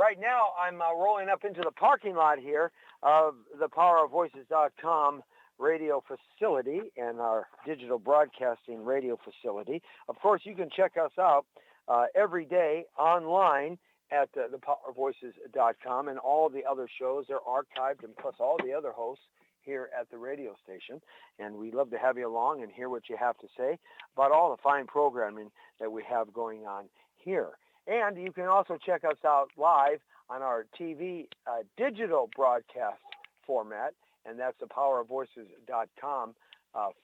right now I'm rolling up into the parking lot here of the PowerOfVoices.com radio facility and our digital broadcasting radio facility. Of course, you can check us out every day online at thepowervoices.com, and all the other shows are archived, and plus all the other hosts here at the radio station. And we'd love to have you along and hear what you have to say about all the fine programming that we have going on here. And you can also check us out live on our TV digital broadcast format, and that's thepowerofvoices.com. At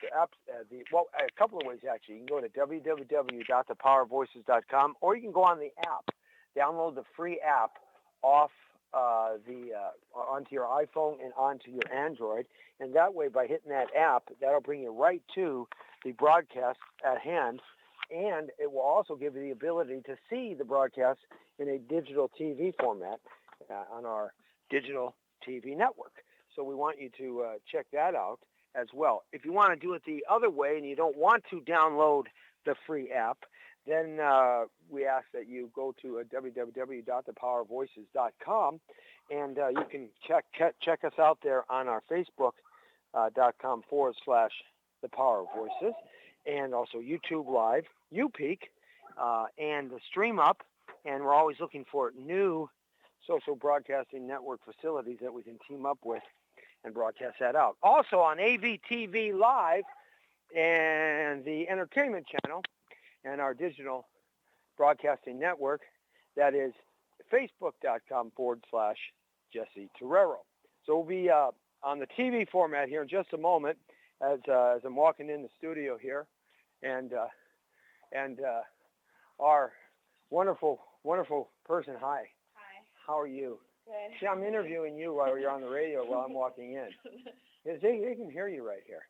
the app, a couple of ways actually. You can go to www.thepowervoices.com, or you can go on the app. Download the free app off onto your iPhone and onto your Android, and that way, by hitting that app, that'll bring you right to the broadcast at hand, and it will also give you the ability to see the broadcast in a digital TV format on our digital TV network. So we want you to check that out as well. If you want to do it the other way and you don't want to download the free app, then we ask that you go to www.thepowervoices.com, and you can check us out there on our Facebook.com/thepowervoices, and also YouTube Live, UPeak, and the Stream Up. And we're always looking for new social broadcasting network facilities that we can team up with and broadcast that out. Also on AVTV Live and the Entertainment Channel and our digital broadcasting network, that is Facebook.com/Jesse Terrero. So we'll be on the TV format here in just a moment as I'm walking in the studio here, and our wonderful person. Hi. How are you? Good. See, I'm interviewing you while you're on the radio while I'm walking in. They can hear you right here.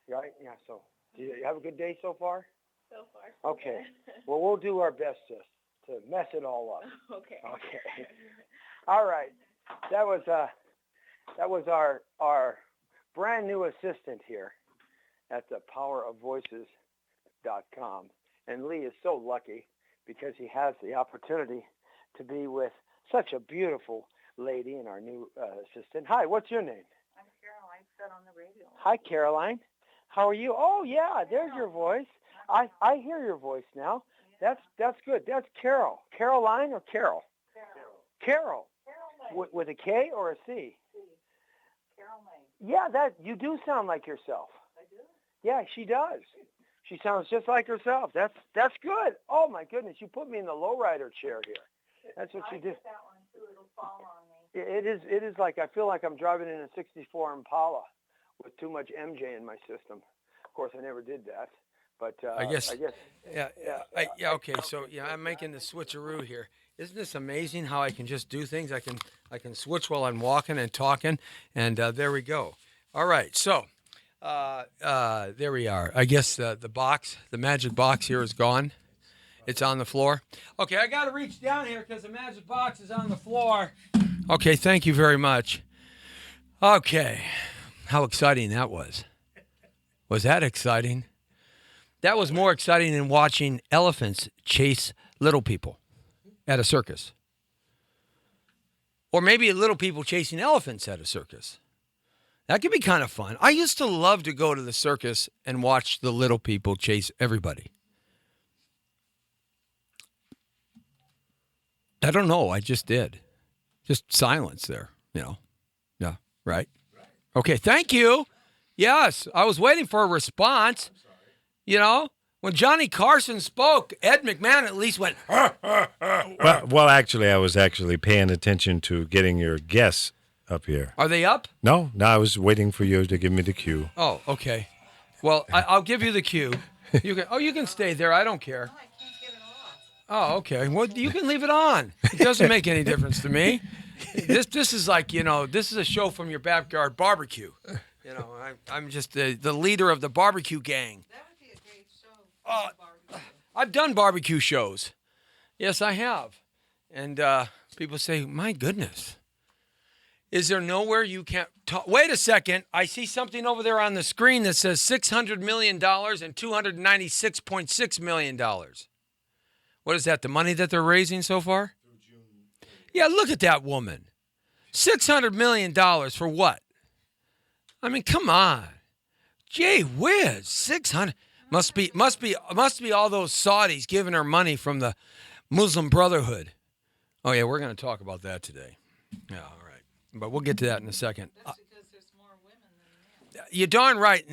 Right? Yeah, so do you have a good day so far? So far. Okay. Well, we'll do our best to mess it all up. Okay. Okay. All right. That was our brand new assistant here at the PowerOfVoices.com. And Lee is so lucky because he has the opportunity to be with such a beautiful lady and our new assistant. Hi, what's your name? I'm Caroline, said on the radio. Hi, Caroline. How are you? Oh, yeah, there's your voice. I hear your voice now. That's good. That's Carol. Caroline or Carol? Carol. Carol. With a K or a C? Carol May. Yeah, you do sound like yourself. I do? Yeah, she does. She sounds just like herself. That's good. Oh, my goodness. You put me in the lowrider chair here. That's what you did. That one too. It'll fall on me. It is like I feel like I'm driving in a '64 Impala with too much MJ in my system. Of course, I never did that, but I guess. Okay. So I'm making the switcheroo here. Isn't this amazing how I can just do things? I can switch while I'm walking and talking, and there we go. All right. So there we are. I guess the magic box here is gone. It's on the floor. Okay, I got to reach down here because the magic box is on the floor. Okay, thank you very much. Okay, how exciting that was. Was that exciting? That was more exciting than watching elephants chase little people at a circus. Or maybe little people chasing elephants at a circus. That could be kind of fun. I used to love to go to the circus and watch the little people chase everybody. I don't know. I just did. Just silence there, Yeah, right? Okay, thank you. Yes, I was waiting for a response. When Johnny Carson spoke, Ed McMahon at least went, Well, actually, I was paying attention to getting your guests up here. Are they up? No, I was waiting for you to give me the cue. Oh, okay. Well, I'll give you the cue. You can stay there. I don't care. Oh, okay. Well, you can leave it on. It doesn't make any difference to me. This is like, this is a show from your backyard barbecue. I'm just the leader of the barbecue gang. That would be a great show. I've done barbecue shows. Yes, I have. And people say, my goodness. Is there nowhere you can't talk? Wait a second. I see something over there on the screen that says $600 million and $296.6 million. What is that, the money that they're raising so far? Yeah, look at that woman. $600 million for what? I mean, come on. Gee whiz, 600. Must be all those Saudis giving her money from the Muslim Brotherhood. Oh, yeah, we're going to talk about that today. Yeah, all right. But we'll get to that in a second. That's because there's more women than men. You're darn right,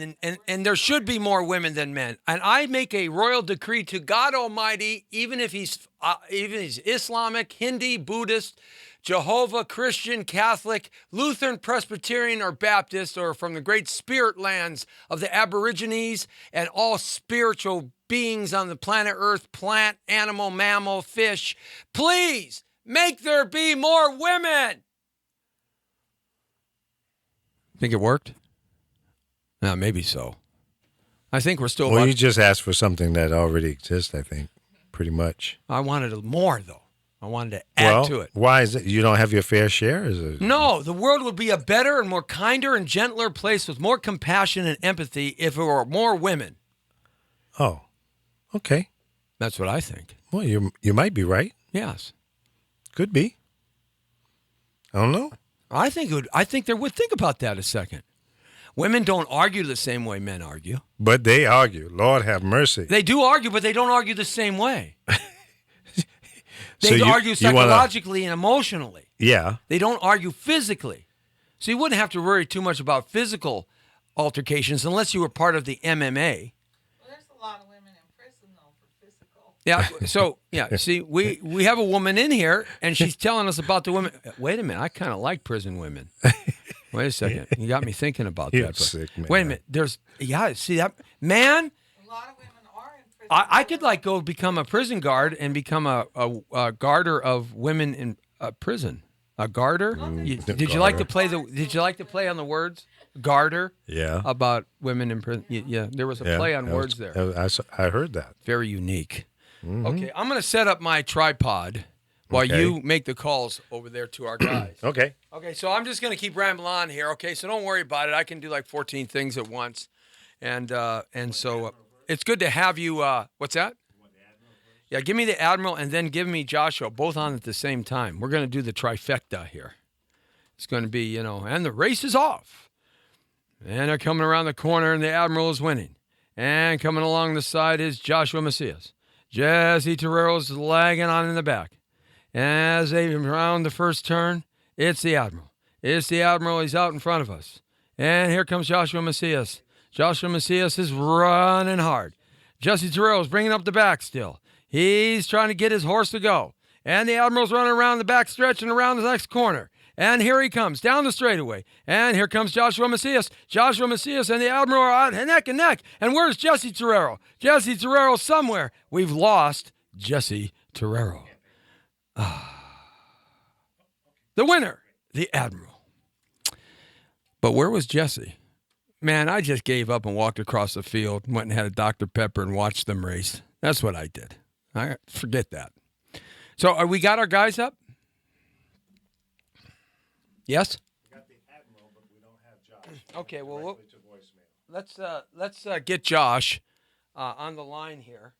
and there should be more women than men. And I make a royal decree to God Almighty, even if he's Islamic, Hindi, Buddhist, Jehovah, Christian, Catholic, Lutheran, Presbyterian, or Baptist, or from the great spirit lands of the Aborigines and all spiritual beings on the planet Earth, plant, animal, mammal, fish. Please make there be more women. Think it worked? Maybe so. I think we're still. Well, you just asked for something that already exists, I think, pretty much. I wanted more, though. I wanted to add to it. Why is it you don't have your fair share? Is it? No, the world would be a better and more kinder and gentler place with more compassion and empathy if there were more women. Oh, okay. That's what I think. Well, you might be right. Yes. Could be. I don't know. I think there would. Think about that a second. Women don't argue the same way men argue. But they argue. Lord have mercy. They do argue, but they don't argue the same way. They So argue you psychologically and emotionally. Yeah. They don't argue physically. So you wouldn't have to worry too much about physical altercations unless you were part of the MMA. Well, there's a lot of women in prison, though, for physical. Yeah. So, yeah, see, we have a woman in here, and she's telling us about the women. Wait a minute. I kind of like prison women. Wait a second. You got me thinking about You're that. sick, man. Wait a minute. See that? Man, A lot of women are in prison. I could like go become a prison guard and become a guarder of women in prison. A garter? Did you like to play on the words? Garter? Yeah. About women in prison. Yeah, there was a play on words there. I heard that. Very unique. Okay, I'm going to set up my tripod while you make the calls over there to our guys. Okay. Okay, so I'm just going to keep rambling on here. Okay, so don't worry about it. I can do like 14 things at once, and so it's good to have you. What's that? Yeah, give me the Admiral and then give me Joshua, both on at the same time. We're going to do the trifecta here. It's going to be, and the race is off. And they're coming around the corner, and the Admiral is winning. And coming along the side is Joshua Macias. Jesse Terrero's lagging on in the back. As they round the first turn, it's the Admiral. It's the Admiral. He's out in front of us. And here comes Joshua Macias. Joshua Macias is running hard. Jesse Terrero's bringing up the back still. He's trying to get his horse to go. And the Admiral's running around the back stretch and around the next corner. And here he comes down the straightaway. And here comes Joshua Macias. Joshua Macias and the Admiral are out neck and neck. And where's Jesse Terrero? Jesse Terrero somewhere. We've lost Jesse Terrero. The winner, the Admiral. But where was Jesse? Man, I just gave up and walked across the field, went and had a Dr. Pepper and watched them race. That's what I did. I forget that. So we got our guys up? Yes? We got the Admiral, but we don't have Josh. Okay, well, let's get Josh on the line here,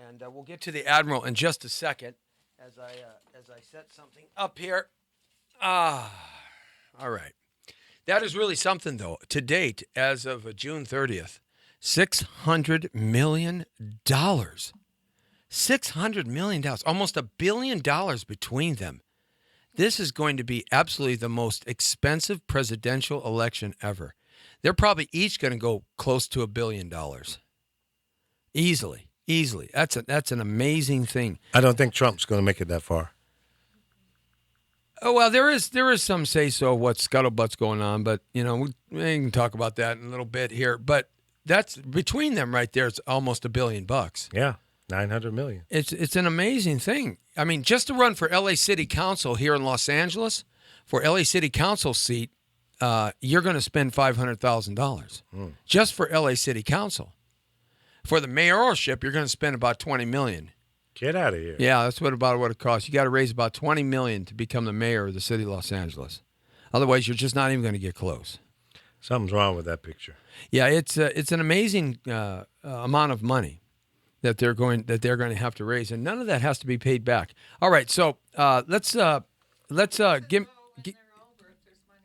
and we'll get to the Admiral in just a second as I set something up here. All right. That is really something, though. To date, as of June 30th, $600 million. $600 million. Almost $1 billion between them. This is going to be absolutely the most expensive presidential election ever. They're probably each going to go close to $1 billion. Easily. That's an amazing thing. I don't think Trump's going to make it that far. Oh, well, there is some say-so of what scuttlebutt's going on, but, we can talk about that in a little bit here. But that's between them right there. It's almost $1 billion. Yeah, 900 million. It's an amazing thing. I mean, just to run for L.A. City Council here in Los Angeles, for L.A. City Council seat, you're going to spend $500,000 just for L.A. City Council. For the mayoralship, you're going to spend about $20 million. Get out of here. Yeah, that's what it costs. You got to raise about $20 million to become the mayor of the city of Los Angeles. Otherwise, you're just not even going to get close. Something's wrong with that picture. Yeah, it's an amazing amount of money. that they're going to have to raise, and none of that has to be paid back. All right, so let's give. When they're over, if there's money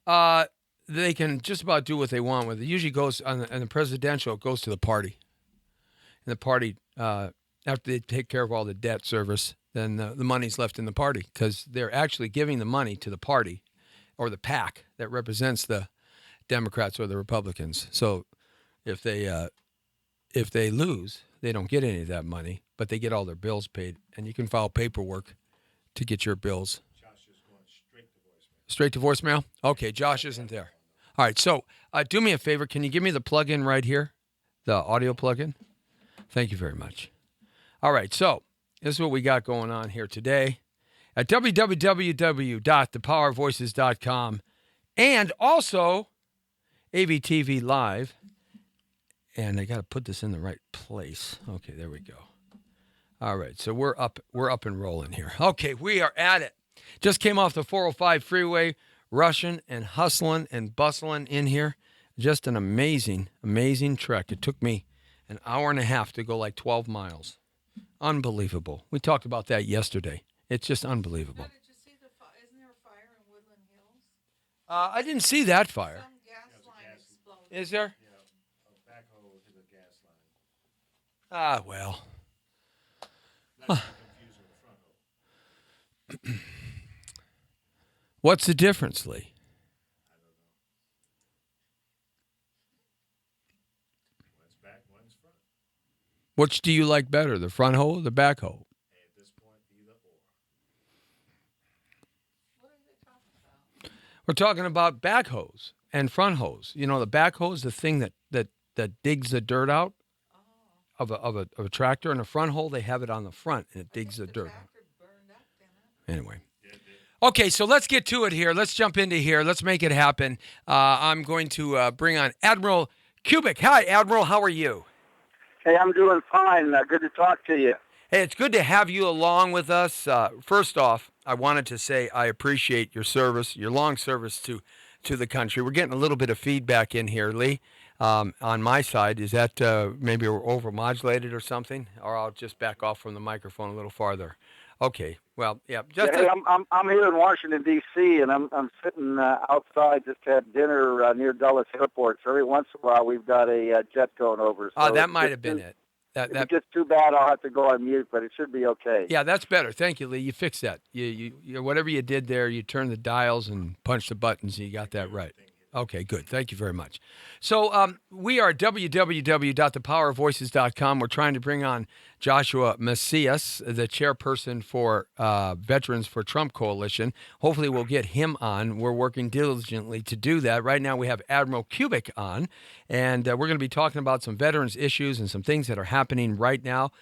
left. They can just about do what they want with it. It usually goes on the presidential. It goes to the party, and the party after they take care of all the debt service, then the money's left in the party because they're actually giving the money to the party or the PAC that represents the Democrats or the Republicans. So if they lose, they don't get any of that money, but they get all their bills paid, and you can file paperwork to get your bills. Josh is going straight to voicemail. Straight to voicemail? Okay, Josh isn't there. All right, so do me a favor. Can you give me the plug-in right here, the audio plug-in? Thank you very much. All right, so this is what we got going on here today at www.thepowervoices.com and also AVTV Live. And I got to put this in the right place. Okay, there we go. All right, so we're up and rolling here. Okay, we are at it. Just came off the 405 freeway, rushing and hustling and bustling in here. Just an amazing, amazing trek. It took me an hour and a half to go like 12 miles. Unbelievable. We talked about that yesterday. It's just unbelievable. Now, did you see isn't there a fire in Woodland Hills? I didn't see that fire. Some gas line exploded. Is there? Yeah, a backhoe hit a gas line. Ah, well. That's confusing the front hole. What's the difference, Lee? One's back, one's front. Which do you like better, the front hole or the back hole? At this point, either or. What are they talking about? We're talking about backhoes and front hose. You know, the backhoe is the thing that digs the dirt out of a tractor, and a front hole, they have it on the front, and it digs the dirt out. Tractor burned up, didn't it? Anyway. Okay, so let's get to it here. Let's jump into here. Let's make it happen. I'm going to bring on Admiral Kubik. Hi, Admiral. How are you? Hey, I'm doing fine. Good to talk to you. Hey, it's good to have you along with us. First off, I wanted to say I appreciate your service, your long service to the country. We're getting a little bit of feedback in here, Lee, on my side. Is that maybe we're overmodulated or something? Or I'll just back off from the microphone a little farther. Okay. Well, yeah. Hey, I'm here in Washington D.C. and I'm sitting outside. Just had dinner near Dulles Airport. So every once in a while we've got a jet going over. So that might have been it. If it's just too bad, I'll have to go on mute, but it should be okay. Yeah, that's better. Thank you, Lee. You fixed that. You whatever you did there, you turned the dials and punched the buttons. And you got that right. Okay, good. Thank you very much. So we are www.thepowervoices.com. We're trying to bring on Joshua Macias, the chairperson for Veterans for Trump Coalition. Hopefully we'll get him on. We're working diligently to do that. Right now we have Admiral Kubik on, and we're going to be talking about some veterans issues and some things that are happening right now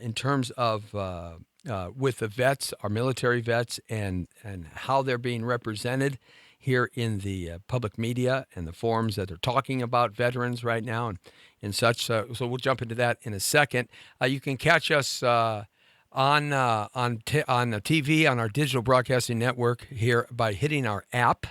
in terms of with the vets, our military vets, and how they're being represented here in the public media and the forums that are talking about veterans right now and such. So we'll jump into that in a second. You can catch us on the TV, on our digital broadcasting network here by hitting our app,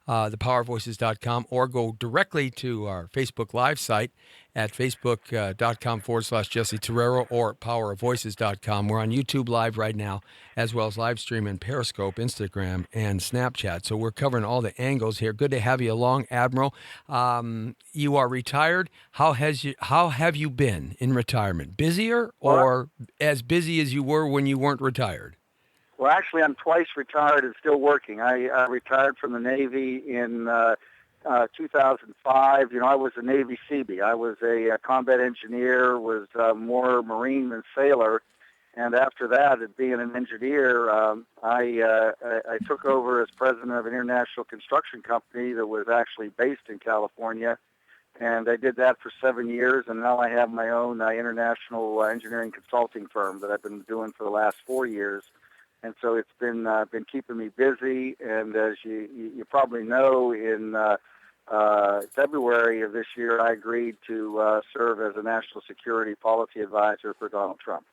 thepowervoices.com, or go directly to our Facebook Live site at facebook.com/Jesse Terrero or powerofvoices.com. We're on YouTube Live right now, as well as live stream in Periscope, Instagram, and Snapchat. So we're covering all the angles here. Good to have you along, Admiral. You are retired. How have you been in retirement? Busier or as busy as you were when you weren't retired? Well, actually, I'm twice retired and still working. I retired from the Navy in 2005. You know, I was a Navy Seabee. I was a combat engineer, was more Marine than sailor. And after that, being an engineer, I took over as president of an international construction company that was actually based in California. And I did that for 7 years, and now I have my own international engineering consulting firm that I've been doing for the last 4 years. And so it's been keeping me busy. And as you probably know, in February of this year, I agreed to serve as a national security policy advisor for Donald Trump.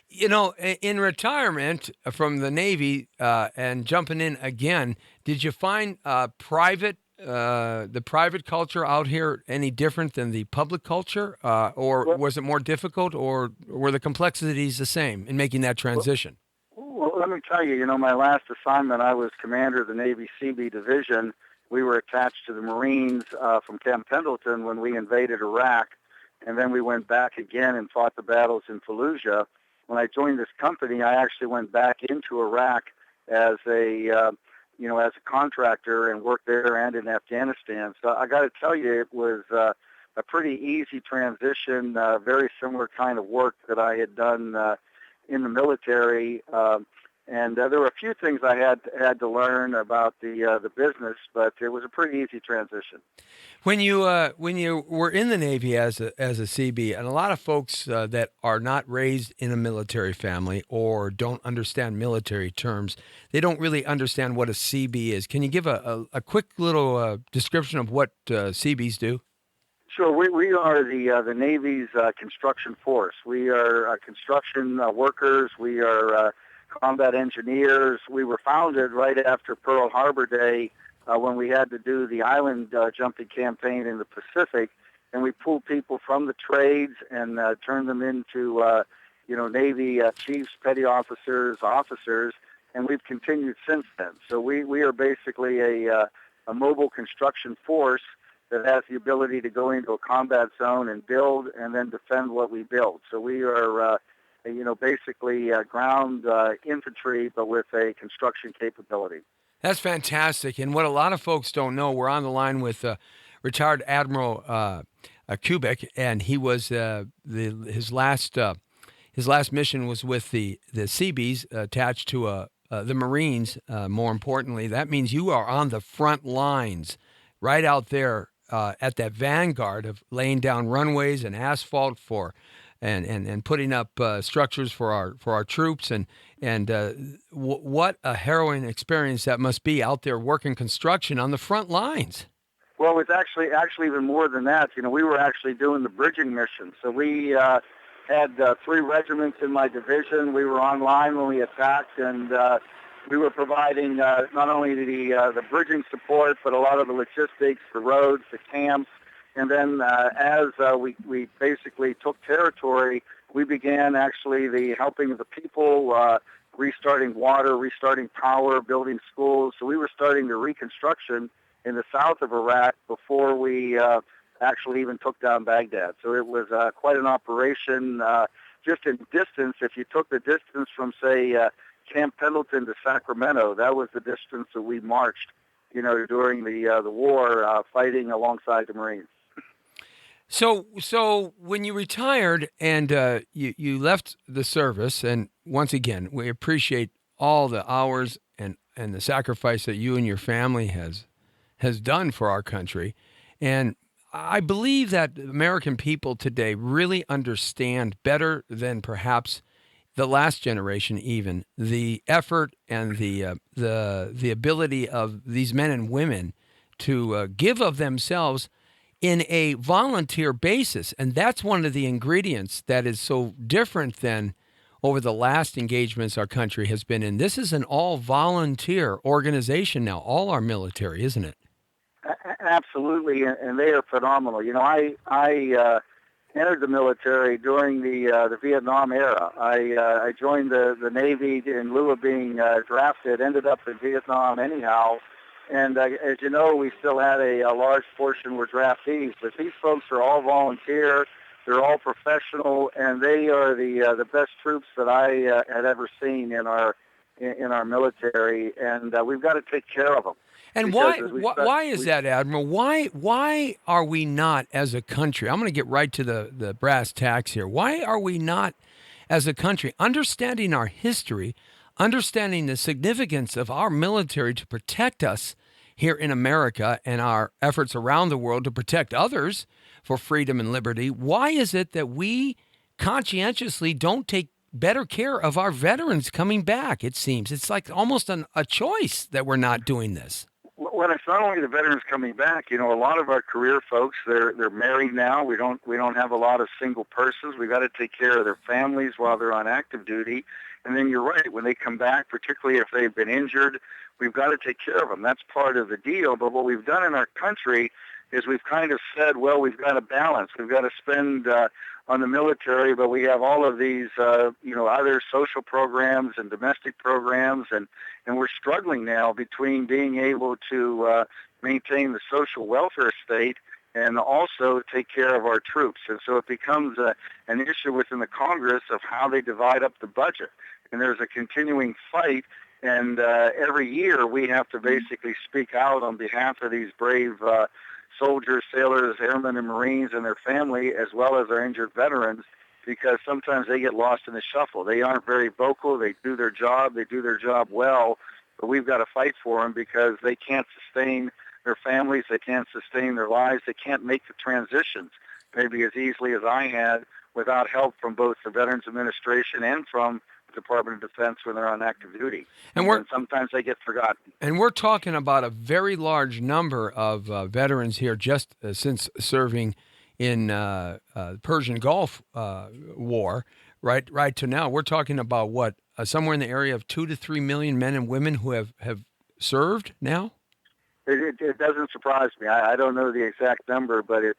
You know, in retirement from the Navy and jumping in again, did you find private the private culture out here any different than the public culture, or Well- was it more difficult, or were the complexities the same in making that transition? Well, let me tell you, my last assignment, I was commander of the Navy Seabee Division. We were attached to the Marines from Camp Pendleton when we invaded Iraq, and then we went back again and fought the battles in Fallujah. When I joined this company, I actually went back into Iraq as as a contractor and worked there and in Afghanistan. So I got to tell you, it was a pretty easy transition, very similar kind of work that I had done in the military. And there were a few things I had to learn about the business, but it was a pretty easy transition. When you were in the Navy as a CB, and a lot of folks that are not raised in a military family or don't understand military terms, they don't really understand what a CB is. Can you give a quick little description of what CBs do? Sure. We are the Navy's construction force. We are construction workers. We are combat engineers. We were founded right after Pearl Harbor Day when we had to do the island jumping campaign in the Pacific, and we pulled people from the trades and turned them into Navy chiefs, petty officers, and we've continued since then. So we are basically a mobile construction force that has the ability to go into a combat zone and build and then defend what we build. So we are, basically ground infantry, but with a construction capability. That's fantastic. And what a lot of folks don't know, we're on the line with retired Admiral Kubik, and he was his last mission was with the Seabees attached to the Marines. More importantly, that means you are on the front lines, right out there at that vanguard of laying down runways and asphalt and putting up structures for our troops, and what a harrowing experience that must be out there working construction on the front lines. Well, it's actually even more than that. We were actually doing the bridging mission. So we had 3 regiments in my division. We were online when we attacked, and we were providing not only the bridging support, but a lot of the logistics, the roads, the camps. And then as we basically took territory, we began actually the helping of the people, restarting water, restarting power, building schools. So we were starting the reconstruction in the south of Iraq before we actually even took down Baghdad. So it was quite an operation. Just in distance, if you took the distance from, say, Camp Pendleton to Sacramento, that was the distance that we marched, during the war, fighting alongside the Marines. So when you retired and you left the service, and once again, we appreciate all the hours and the sacrifice that you and your family has done for our country. And I believe that American people today really understand better than perhaps the last generation even the effort and the ability of these men and women to give of themselves in a volunteer basis. And that's one of the ingredients that is so different than over the last engagements our country has been in. This is an all-volunteer organization now, all our military, isn't it? Absolutely, and they are phenomenal. I entered the military during the Vietnam era. I joined the Navy in lieu of being drafted, ended up in Vietnam anyhow. And as you know, we still had a large portion were draftees. But these folks are all volunteer. They're all professional, and they are the best troops that I had ever seen in our military. And we've got to take care of them. And why is that, Admiral? Why are we not, as a country, I'm going to get right to the brass tacks here. Why are we not, as a country, understanding our history, understanding the significance of our military to protect us here in America and our efforts around the world to protect others for freedom and liberty? Why is it that we conscientiously don't take better care of our veterans coming back? It seems it's like almost a choice that we're not doing this. Well, it's not only the veterans coming back. A lot of our career folks, they're married now. We don't have a lot of single persons. We've got to take care of their families while they're on active duty. And then you're right, when they come back, particularly if they've been injured, we've got to take care of them. That's part of the deal. But what we've done in our country is we've kind of said, well, we've got to balance. We've got to spend on the military, but we have all of these, other social programs and domestic programs, and we're struggling now between being able to maintain the social welfare state and also take care of our troops. And so it becomes an issue within the Congress of how they divide up the budget. And there's a continuing fight, and every year we have to basically speak out on behalf of these brave soldiers, sailors, airmen, and Marines and their family, as well as our injured veterans, because sometimes they get lost in the shuffle. They aren't very vocal. They do their job well, but we've got to fight for them because they can't sustain their families. They can't sustain their lives. They can't make the transitions maybe as easily as I had without help from both the Veterans Administration and from the Department of Defense when they're on active duty. And sometimes they get forgotten. And we're talking about a very large number of veterans here just since serving in Persian Gulf War, right to now. We're talking about what, somewhere in the area of 2 to 3 million men and women who have served now? It doesn't surprise me. I don't know the exact number, but it's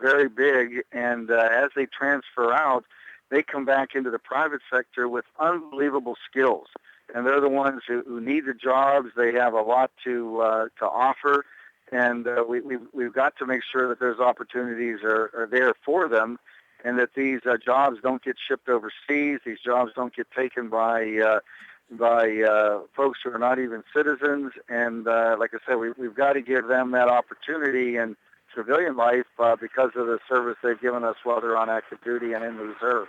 very big. And as they transfer out, they come back into the private sector with unbelievable skills. And they're the ones who need the jobs. They have a lot to offer. And we've got to make sure that those opportunities are there for them, and that these jobs don't get shipped overseas. These jobs don't get taken by folks who are not even citizens. And like I said, we've got to give them that opportunity in civilian life because of the service they've given us while they're on active duty and in the reserve.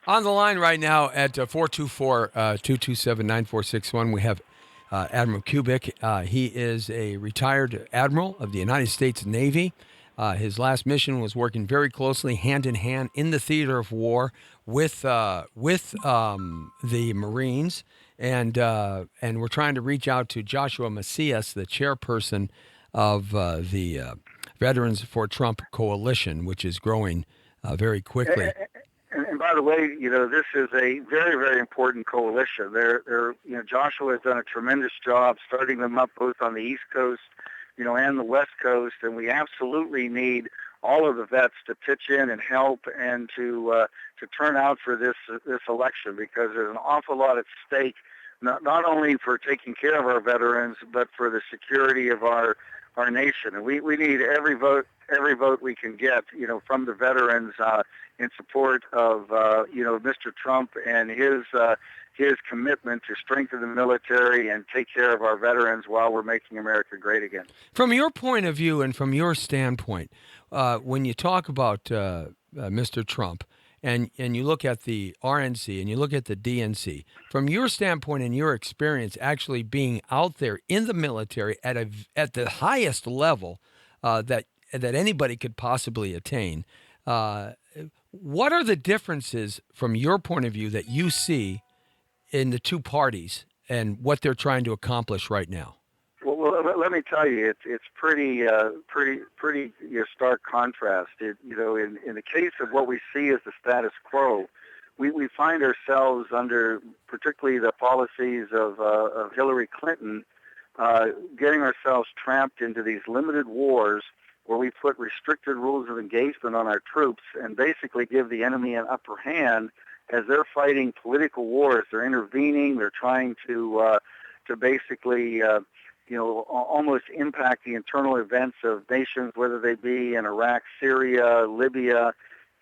On the line right now at 424-227-9461, we have Admiral Kubik. He is a retired admiral of the United States Navy. His last mission was working very closely, hand in hand, in the theater of war with the Marines, and we're trying to reach out to Joshua Macias, the chairperson of the Veterans for Trump Coalition, which is growing very quickly. And by the way, this is a very, very important coalition. Joshua has done a tremendous job starting them up both on the East Coast, and the West Coast, and we absolutely need all of the vets to pitch in and help and to turn out for this election, because there's an awful lot at stake, not only for taking care of our veterans, but for the security of our nation. And we need every vote we can get, from the veterans in support of, Mr. Trump and his commitment to strengthen the military and take care of our veterans while we're making America great again. From your point of view and from your standpoint, when you talk about Mr. Trump and you look at the RNC and you look at the DNC, from your standpoint and your experience actually being out there in the military at the highest level that anybody could possibly attain, what are the differences from your point of view that you see in the two parties and what they're trying to accomplish right now? Well, let me tell you, it's pretty stark contrast. In the case of what we see as the status quo, we find ourselves under particularly the policies of Hillary Clinton, getting ourselves trapped into these limited wars where we put restricted rules of engagement on our troops and basically give the enemy an upper hand as they're fighting political wars. They're intervening. They're trying to basically, almost impact the internal events of nations, whether they be in Iraq, Syria, Libya.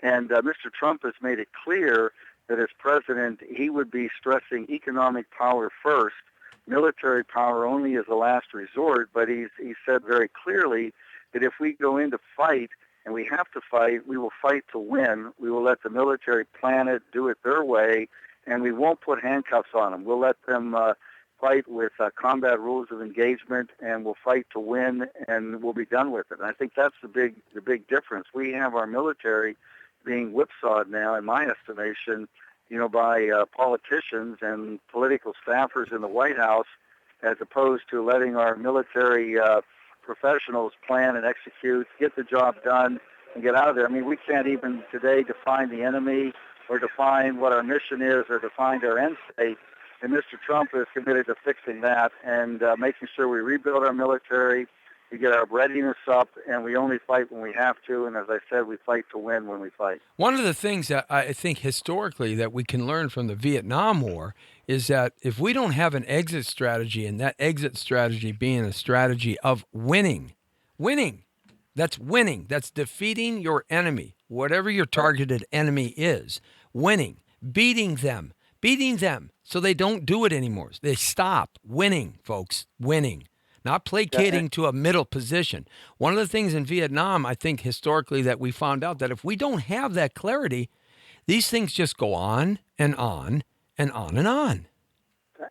And Mr. Trump has made it clear that as president, he would be stressing economic power first, military power only as a last resort. But he said very clearly that if we go in to fight, and we have to fight, we will fight to win. We will let the military plan it, do it their way, and we won't put handcuffs on them. We'll let them fight with combat rules of engagement, and we'll fight to win, and we'll be done with it. And I think that's the big difference. We have our military being whipsawed now, in my estimation, by politicians and political staffers in the White House as opposed to letting our military professionals plan and execute, get the job done, and get out of there. I mean, we can't even today define the enemy or define what our mission is or define our end state. And Mr. Trump is committed to fixing that and making sure we rebuild our military, we get our readiness up, and we only fight when we have to. And as I said, we fight to win when we fight. One of the things that I think historically that we can learn from the Vietnam War is that if we don't have an exit strategy, and that exit strategy being a strategy of winning, that's winning, that's defeating your enemy, whatever your targeted enemy is, winning, beating them so they don't do it anymore. They stop winning, folks, winning. Not placating to a middle position. One of the things in Vietnam, I think historically, that we found out that if we don't have that clarity, these things just go on and on and on and on.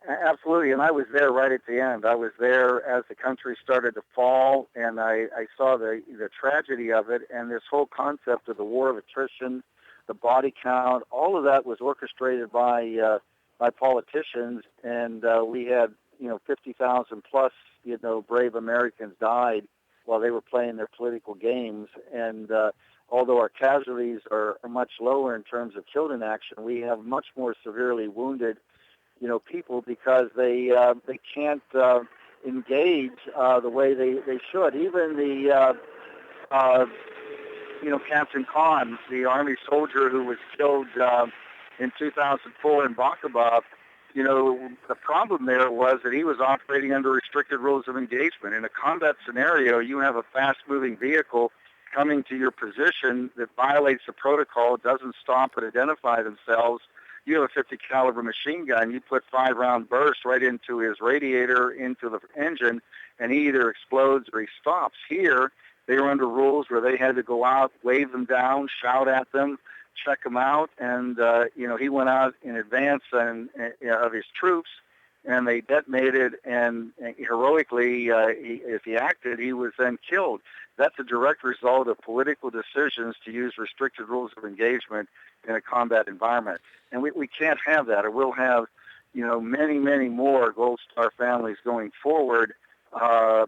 Absolutely, and I was there right at the end. I was there as the country started to fall, and I saw the tragedy of it, and this whole concept of the war of attrition, the body count, all of that was orchestrated by politicians, and we had 50,000 plus brave Americans died while they were playing their political games. And although our casualties are much lower in terms of killed in action, we have much more severely wounded, people because they can't engage the way they should. Even the Captain Khan, the Army soldier who was killed in 2004 in Bakaba, the problem there was that he was operating under restricted rules of engagement. In a combat scenario, you have a fast-moving vehicle coming to your position that violates the protocol, doesn't stop and identify themselves. You have a 50 caliber machine gun. You put 5-round bursts right into his radiator, into the engine, and he either explodes or he stops. Here, they were under rules where they had to go out, wave them down, shout at them, check him out, and he went out in advance of his troops, and they detonated, and heroically, if he acted, he was then killed. That's a direct result of political decisions to use restricted rules of engagement in a combat environment, and we can't have that, or we'll have many, many more Gold Star families going forward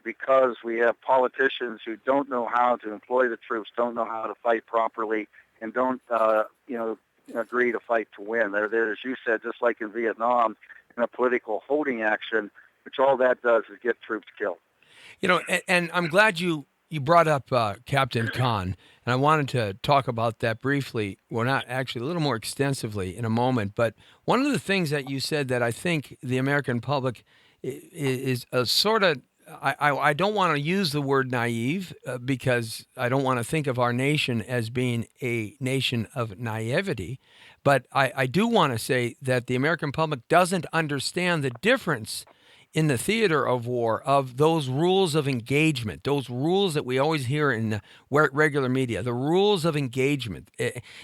because we have politicians who don't know how to employ the troops, don't know how to fight properly, and don't, agree to fight to win. They're there, as you said, just like in Vietnam, in a political holding action, which all that does is get troops killed. And I'm glad you brought up Captain Khan, and I wanted to talk about that briefly, well, not actually, a little more extensively in a moment. But one of the things that you said that I think the American public is a sort of, I don't want to use the word naive because I don't want to think of our nation as being a nation of naivety. But I do want to say that the American public doesn't understand the difference in the theater of war of those rules of engagement, those rules that we always hear in the regular media, the rules of engagement.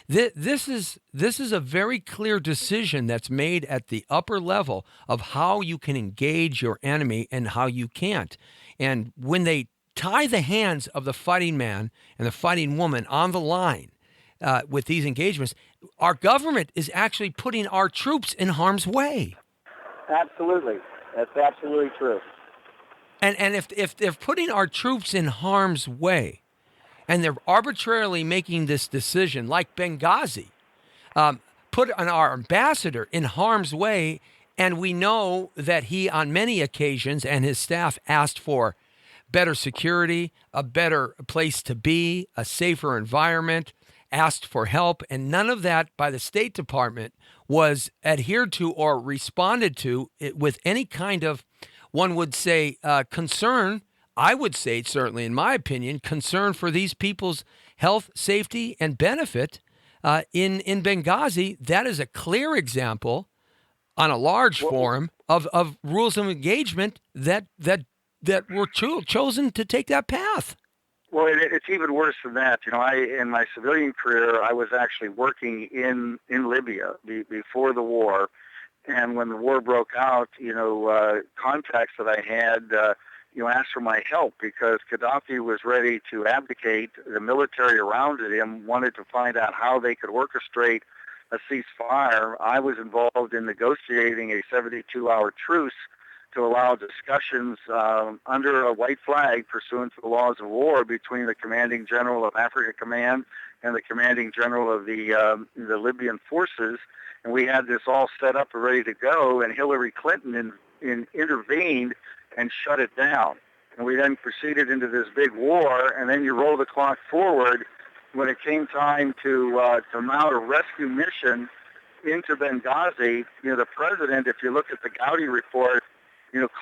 This is a very clear decision that's made at the upper level of how you can engage your enemy and how you can't. And when they tie the hands of the fighting man and the fighting woman on the line with these engagements, our government is actually putting our troops in harm's way. Absolutely. That's absolutely true. And if they're putting our troops in harm's way, and they're arbitrarily making this decision, like Benghazi, put our ambassador in harm's way, and we know that he, on many occasions, and his staff asked for better security, a better place to be, a safer environment, asked for help, and none of that by the State Department was adhered to or responded to with any kind of, one would say, concern. I would say, certainly in my opinion, concern for these people's health, safety, and benefit in Benghazi. That is a clear example on a large forum of rules of engagement that were chosen to take that path. Well, it's even worse than that. In my civilian career, I was actually working in Libya before the war. And when the war broke out, contacts that I had, asked for my help because Gaddafi was ready to abdicate. The military around him wanted to find out how they could orchestrate a ceasefire. I was involved in negotiating a 72-hour truce to allow discussions under a white flag pursuant to the laws of war between the commanding general of Africa Command and the commanding general of the Libyan forces. And we had this all set up and ready to go, and Hillary Clinton intervened and shut it down. And we then proceeded into this big war, and then you roll the clock forward when it came time to mount a rescue mission into Benghazi. The president, if you look at the Gowdy report,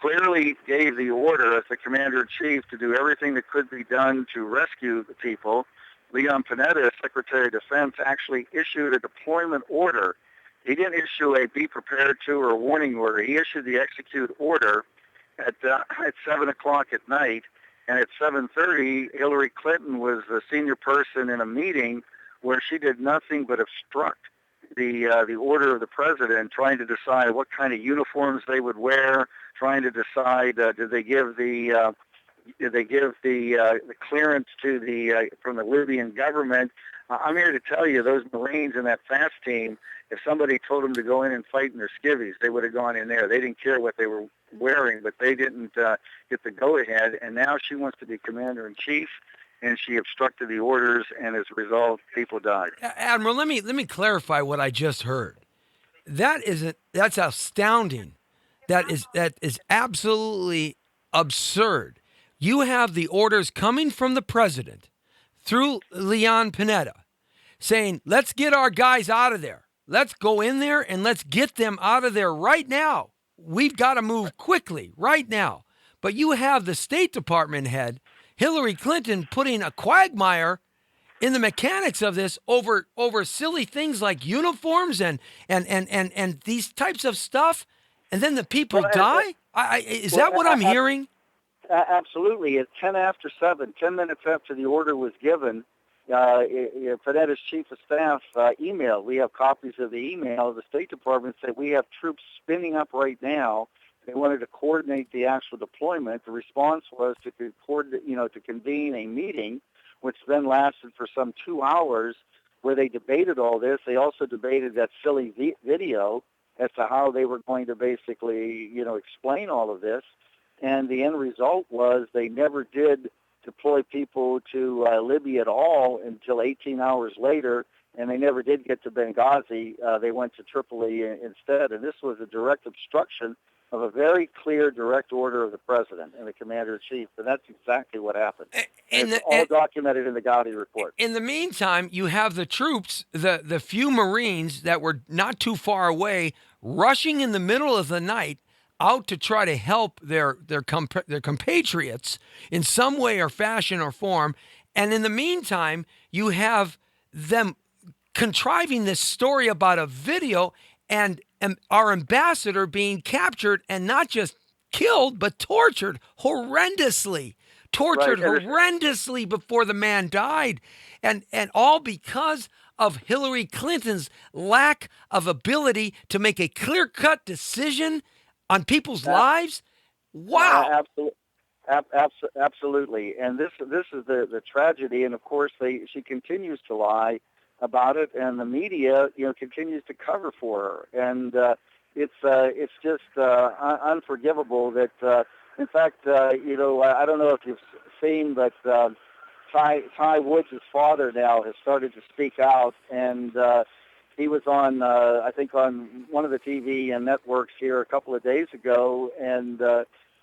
clearly gave the order as the commander-in-chief to do everything that could be done to rescue the people. Leon Panetta, Secretary of Defense, actually issued a deployment order. He didn't issue a be prepared to or a warning order. He issued the execute order at 7 o'clock at night. And at 7:30, Hillary Clinton was the senior person in a meeting where she did nothing but obstruct the order of the president, trying to decide what kind of uniforms they would wear, trying to decide did they give the clearance to from the Libyan government. I'm here to tell you, those Marines in that fast team, if somebody told them to go in and fight in their skivvies, they would have gone in there. They didn't care what they were wearing, but they didn't get the go-ahead. And now she wants to be commander-in-chief, and she obstructed the orders, and as a result, people died. Admiral, let me clarify what I just heard. That's astounding. That is absolutely absurd. You have the orders coming from the president through Leon Panetta saying, let's get our guys out of there. Let's go in there and let's get them out of there right now. We've got to move quickly right now. But you have the State Department head, Hillary Clinton, putting a quagmire in the mechanics of this over silly things like uniforms and these types of stuff, and then the people die? Is that what I'm hearing? Absolutely. At 10 after 7, 10 minutes after the order was given, Panetta's chief of staff emailed. We have copies of the email. The State Department said, we have troops spinning up right now. They wanted to coordinate the actual deployment. The response was to convene a meeting, which then lasted for some 2 hours, where they debated all this. They also debated that silly video as to how they were going to basically, explain all of this. And the end result was they never did deploy people to Libya at all until 18 hours later, and they never did get to Benghazi. They went to Tripoli instead, and this was a direct obstruction of a very clear direct order of the president and the commander-in-chief, and that's exactly what happened. It's all documented in the Gowdy report. In the meantime, you have the troops, the few Marines that were not too far away, rushing in the middle of the night out to try to help their compatriots in some way or fashion or form. And in the meantime, you have them contriving this story about a video and our ambassador being captured and not just killed, but tortured horrendously. Horrendously before the man died. And all because of Hillary Clinton's lack of ability to make a clear-cut decision on people's lives? Wow. Absolutely. And this is the tragedy. And of course, she continues to lie about it, and the media, continues to cover for her. And it's just unforgivable that, in fact, I don't know if you've seen, but Ty Woods' father now has started to speak out, and he was on, I think, on one of the TV and networks here a couple of days ago, and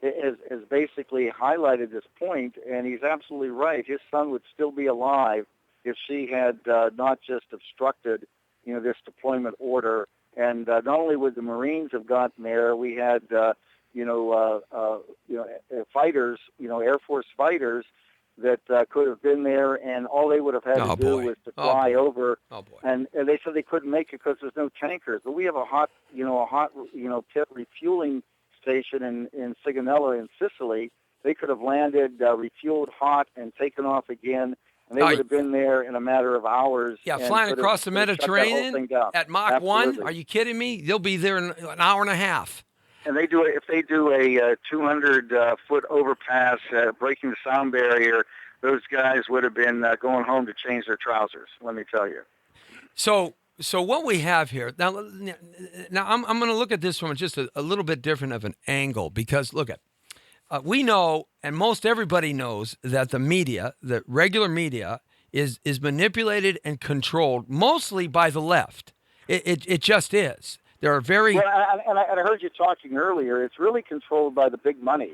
has basically highlighted this point, and he's absolutely right. His son would still be alive if she had not just obstructed, this deployment order. And not only would the Marines have gotten there, we had, fighters, Air Force fighters that could have been there, and all they would have had to do was to fly over. And they said they couldn't make it because there's no tankers. But we have a hot pit refueling station in Sigonella in Sicily. They could have landed, refueled hot, and taken off again. And they would have been there in a matter of hours. Yeah, flying across the Mediterranean at Mach 1? Are you kidding me? They'll be there in an hour and a half. And if they do a 200-foot overpass, breaking the sound barrier, those guys would have been going home to change their trousers, let me tell you. So So what we have here now, I'm going to look at this from just a little bit different of an angle because look at. We know, and most everybody knows, that the media, the regular media, is manipulated and controlled mostly by the left. It just is. There are very Well, I heard you talking earlier. It's really controlled by the big money,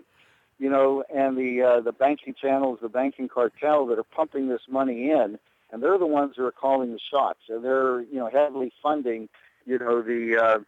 and the banking channels, the banking cartel that are pumping this money in, and they're the ones who are calling the shots. And they're heavily funding, the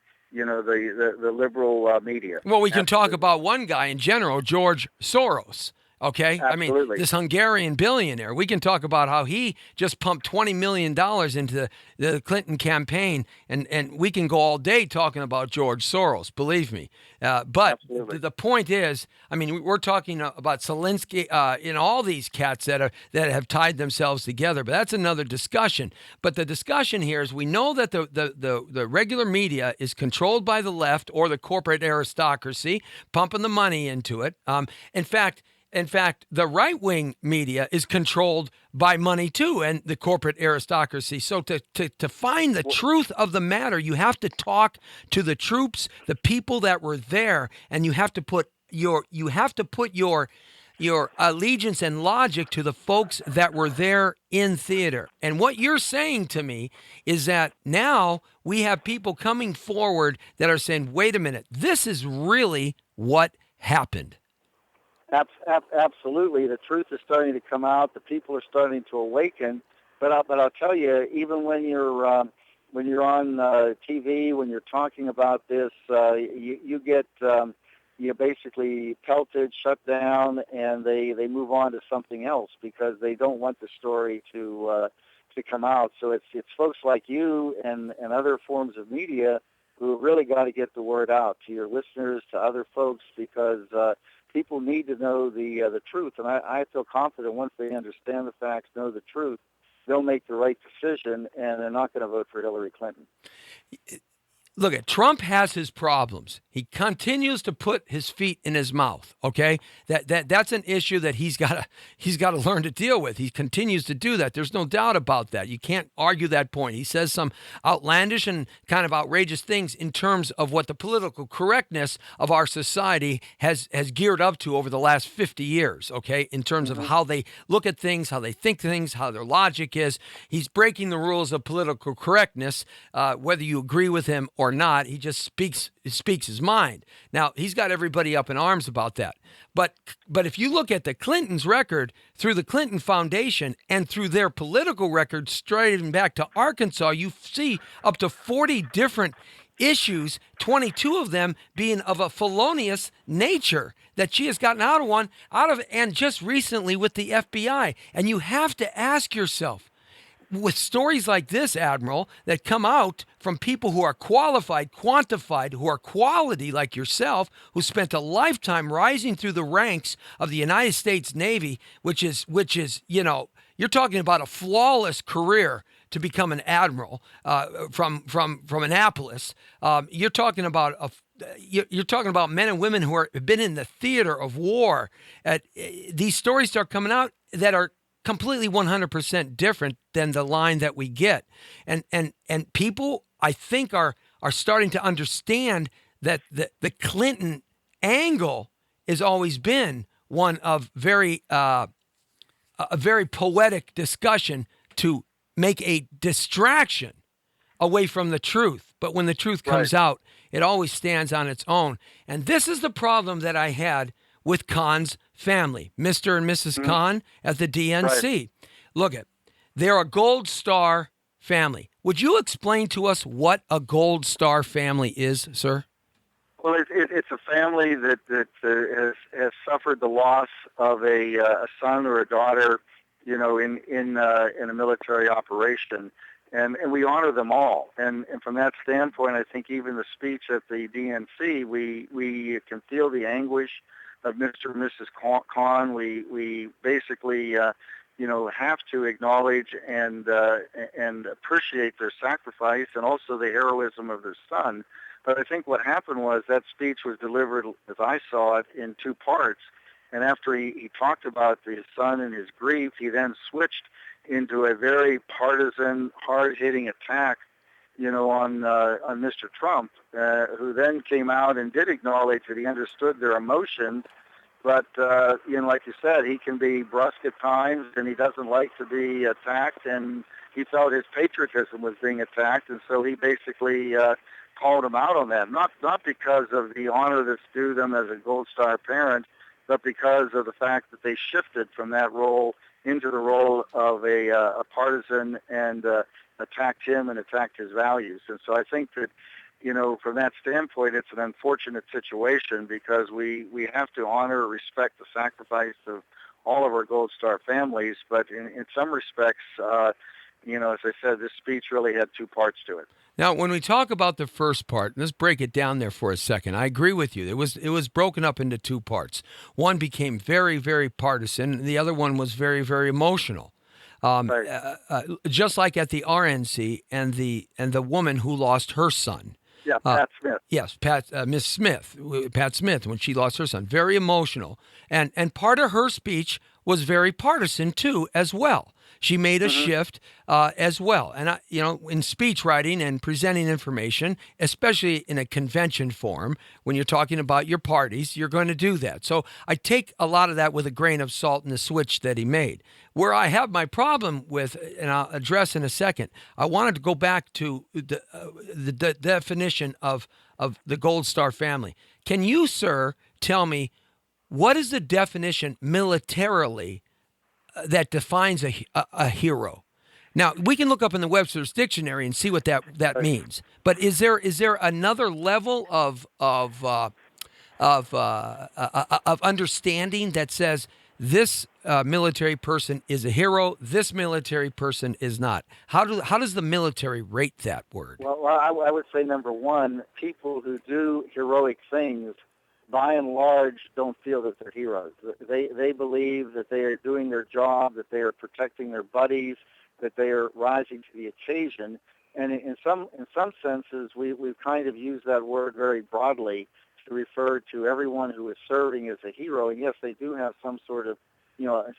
liberal media. Well, we can talk about one guy in general, George Soros. Okay? Absolutely. I mean, this Hungarian billionaire. We can talk about how he just pumped $20 million into the Clinton campaign, and we can go all day talking about George Soros, believe me. But the point is, I mean, we're talking about Zelensky, all these cats that have tied themselves together, but that's another discussion. But the discussion here is we know that the regular media is controlled by the left or the corporate aristocracy, pumping the money into it. In fact, the right-wing media is controlled by money too, and the corporate aristocracy. So to find the truth of the matter, you have to talk to the troops, the people that were there, and you have to put your allegiance and logic to the folks that were there in theater. And what you're saying to me is that now we have people coming forward that are saying, "Wait a minute, this is really what happened." Absolutely, the truth is starting to come out. The people are starting to awaken. But I'll tell you, even when you're on TV, when you're talking about this, you get basically pelted, shut down, and they move on to something else because they don't want the story to come out. So it's folks like you and other forms of media who really got to get the word out to your listeners, to other folks, because people need to know the truth, and I feel confident once they understand the facts, know the truth, they'll make the right decision, and they're not going to vote for Hillary Clinton. Look, Trump has his problems. He continues to put his feet in his mouth. Okay, that's an issue that he's got to learn to deal with. He continues to do that. There's no doubt about that. You can't argue that point. He says some outlandish and kind of outrageous things in terms of what the political correctness of our society has geared up to over the last 50 years. Okay, in terms of how they look at things, how they think things, how their logic is. He's breaking the rules of political correctness, whether you agree with him or not. He just speaks his mind. Now, he's got everybody up in arms about that. But if you look at the Clintons' record through the Clinton Foundation and through their political record straight back to Arkansas, you see up to 40 different issues, 22 of them being of a felonious nature that she has gotten out of, and just recently with the FBI. And you have to ask yourself, with stories like this, Admiral, that come out from people who are qualified, quantified, who are quality like yourself, who spent a lifetime rising through the ranks of the United States Navy, which is, you're talking about a flawless career to become an admiral from Annapolis. You're talking about men and women who have been in the theater of war. These stories start coming out that are completely 100% different than the line that we get. And people, I think, are starting to understand that the Clinton angle has always been one of a very poetic discussion to make a distraction away from the truth. But when the truth comes out, it always stands on its own. And this is the problem that I had with Khan's family, Mr. and Mrs. Khan at the DNC. Right. Look, they're a Gold Star family. Would you explain to us what a Gold Star family is, sir? Well, it's a family that has suffered the loss of a son or a daughter, in a military operation, and we honor them all. And from that standpoint, I think even the speech at the DNC, we can feel the anguish of Mr. and Mrs. Khan. We basically, have to acknowledge and appreciate their sacrifice and also the heroism of their son. But I think what happened was that speech was delivered, as I saw it, in two parts. And after he talked about his son and his grief, he then switched into a very partisan, hard-hitting attack on Mr. Trump, who then came out and did acknowledge that he understood their emotion. But, like you said, he can be brusque at times, and he doesn't like to be attacked, and he felt his patriotism was being attacked, and so he basically called him out on that, not because of the honor that's due them as a Gold Star parent, but because of the fact that they shifted from that role into the role of a partisan and attacked him and attacked his values. And so I think that, from that standpoint, it's an unfortunate situation because we have to honor, respect the sacrifice of all of our Gold Star families. But in some respects, as I said, this speech really had two parts to it. Now, when we talk about the first part, let's break it down there for a second. I agree with you. It was broken up into two parts. One became very, very partisan, and the other one was very, very emotional. Right. Just like at the RNC and the woman who lost her son. Yeah, Pat Smith. Yes, Pat Smith, when she lost her son, very emotional, and part of her speech was very partisan too, as well. She made a shift as well, and in speech writing and presenting information, especially in a convention form, when you're talking about your parties, you're going to do that. So I take a lot of that with a grain of salt in the switch that he made. Where I have my problem with, and I'll address in a second, I wanted to go back to the definition of the Gold Star family. Can you, sir, tell me what is the definition militarily that defines a hero? Now, we can look up in the Webster's dictionary and see what that means. But is there another level of understanding that says this military person is a hero, this military person is not? How does the military rate that word? Well, I would say, number one, people who do heroic things, by and large, don't feel that they're heroes. They believe that they are doing their job, that they are protecting their buddies, that they are rising to the occasion. And in some senses, we've kind of used that word very broadly to refer to everyone who is serving as a hero. And yes, they do have some sort of,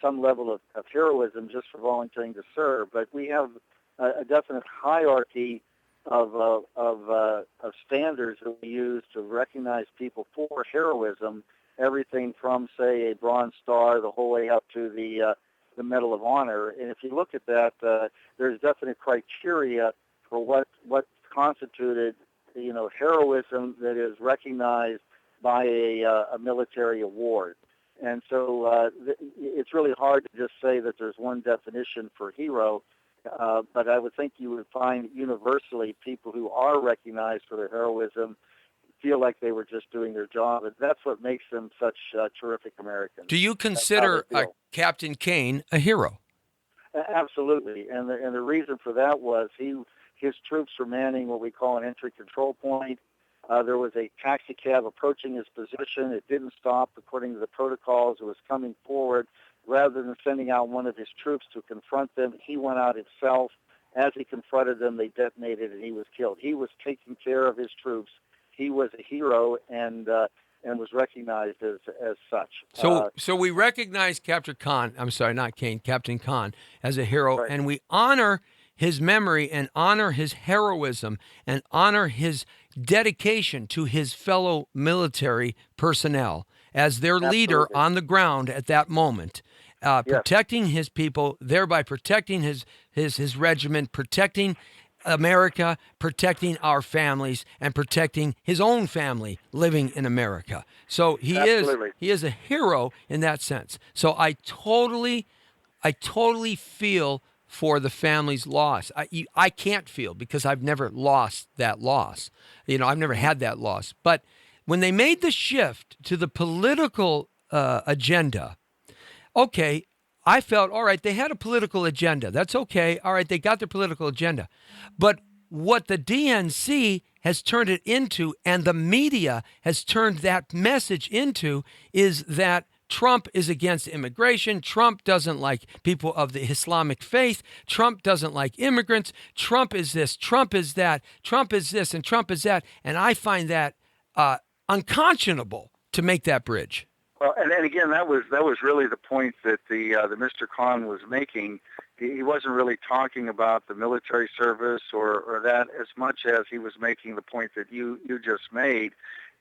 some level of heroism just for volunteering to serve. But we have a definite hierarchy of standards that we use to recognize people for heroism, everything from, say, a Bronze Star the whole way up to the Medal of Honor. And if you look at that, there's definite criteria for what constituted, heroism that is recognized by a military award. And so it's really hard to just say that there's one definition for hero. But I would think you would find universally people who are recognized for their heroism feel like they were just doing their job. And that's what makes them such terrific Americans. Do you consider Captain Kane a hero? Absolutely. And the reason for that was his troops were manning what we call an entry control point. There was a taxi cab approaching his position. It didn't stop according to the protocols. It was coming forward. Rather than sending out one of his troops to confront them, he went out himself. As he confronted them, they detonated and he was killed. He was taking care of his troops. He was a hero and was recognized as such. So we recognize Captain Khan as a hero, right. And we honor his memory and honor his heroism and honor his dedication to his fellow military personnel as their leader on the ground at that moment, protecting his people, thereby protecting his regiment, protecting America, protecting our families, and protecting his own family living in America. So he is a hero in that sense. So I totally feel for the family's loss. I can't feel because I've never lost that loss. I've never had that loss. But when they made the shift to the political agenda, okay, I felt, all right, they had a political agenda. That's okay. All right, they got their political agenda. But what the DNC has turned it into and the media has turned that message into is that Trump is against immigration. Trump doesn't like people of the Islamic faith. Trump doesn't like immigrants. Trump is this. Trump is that. Trump is this and Trump is that. And I find that unconscionable to make that bridge. Well, and again, that was really the point that the Mr. Khan was making. he wasn't really talking about the military service or that as much as he was making the point that you just made.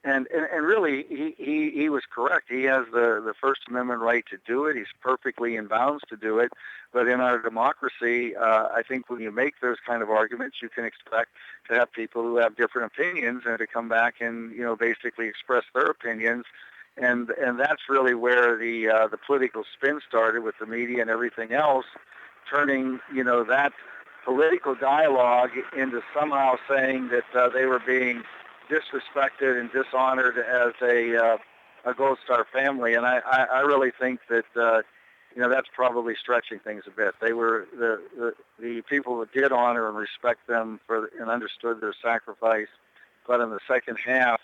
And really, he was correct. He has the First Amendment right to do it. He's perfectly in bounds to do it. But in our democracy, I think when you make those kind of arguments, you can expect to have people who have different opinions and to come back and, you know, basically express their opinions. And that's really where the political spin started with the media and everything else, turning, you know, that political dialogue into somehow saying that they were being disrespected and dishonored as a Gold Star family. And I really think that, you know, that's probably stretching things a bit. They were the people that did honor and respect them and understood their sacrifice. But in the second half,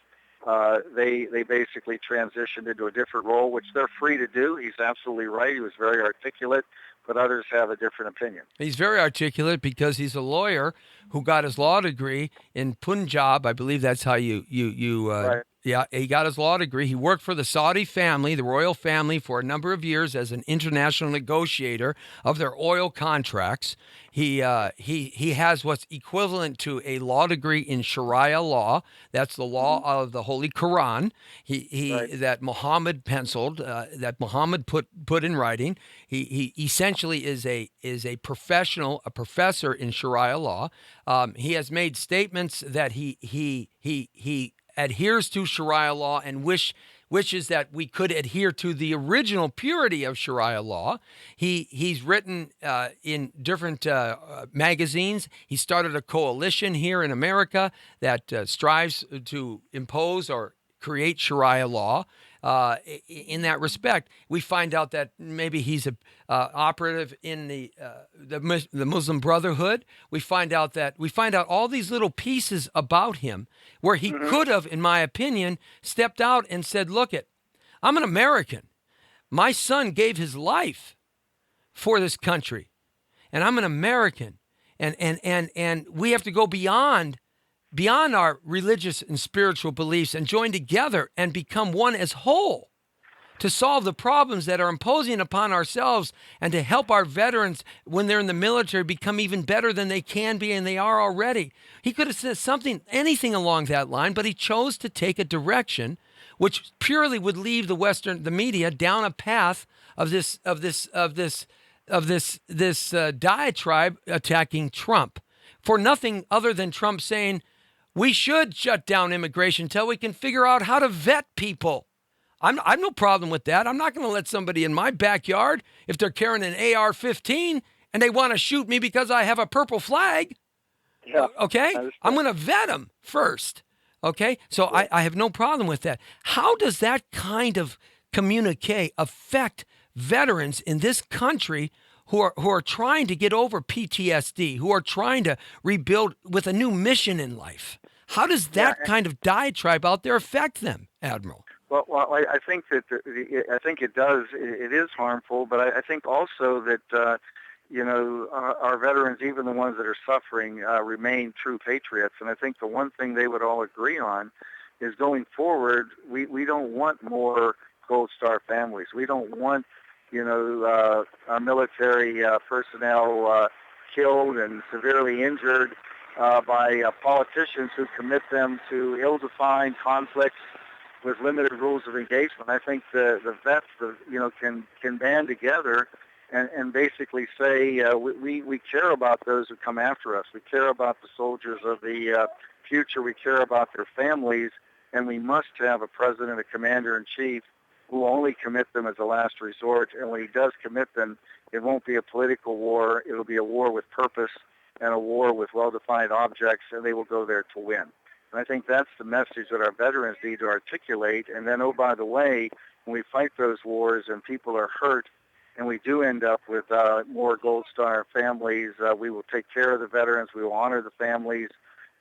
they basically transitioned into a different role, which they're free to do. He's absolutely right. He was very articulate, but others have a different opinion. He's very articulate because he's a lawyer who got his law degree in Punjab. I believe that's how Right. Yeah, he got his law degree. He worked for the Saudi family, the royal family, for a number of years as an international negotiator of their oil contracts. He has what's equivalent to a law degree in Sharia law. That's the law of the Holy Quran. Right. That Muhammad penciled, that Muhammad put in writing. He essentially is a professional, a professor in Sharia law. He has made statements that he adheres to Sharia law and wishes that we could adhere to the original purity of Sharia law. He's written in different magazines. He started a coalition here in America that strives to impose or create Sharia law. In that respect, we find out that maybe he's a operative in the Muslim Brotherhood. We find out all these little pieces about him where he could have, in my opinion, stepped out and said, "Look it, I'm an American. My son gave his life for this country, and I'm an American, and we have to go beyond our religious and spiritual beliefs and join together and become one as whole to solve the problems that are imposing upon ourselves and to help our veterans when they're in the military become even better than they can be and they are already." He could have said anything along that line, but he chose to take a direction which purely would leave the media down a path of this diatribe attacking Trump for nothing other than Trump saying, "We should shut down immigration until we can figure out how to vet people." I've no problem with that. I'm not going to let somebody in my backyard, if they're carrying an AR-15 and they want to shoot me because I have a purple flag. Yeah. Okay? I'm going to vet them first. Okay? So I have no problem with that. How does that kind of communique affect veterans in this country who are trying to get over PTSD, who are trying to rebuild with a new mission in life? How does that kind of diatribe out there affect them, Admiral? Well, I think that I think it does. It is harmful, but I think also that you know, our veterans, even the ones that are suffering, remain true patriots. And I think the one thing they would all agree on is going forward, we don't want more Gold Star families. We don't want, you know, our military personnel killed and severely injured by politicians who commit them to ill-defined conflicts with limited rules of engagement. I think the vets, can band together and basically say we care about those who come after us. We care about the soldiers of the future. We care about their families, and we must have a president, a commander-in-chief, who will only commit them as a last resort. And when he does commit them, it won't be a political war. It'll be a war with purpose and a war with well-defined objects, and they will go there to win. And I think that's the message that our veterans need to articulate. And then, oh, by the way, when we fight those wars and people are hurt and we do end up with more Gold Star families, we will take care of the veterans. We will honor the families,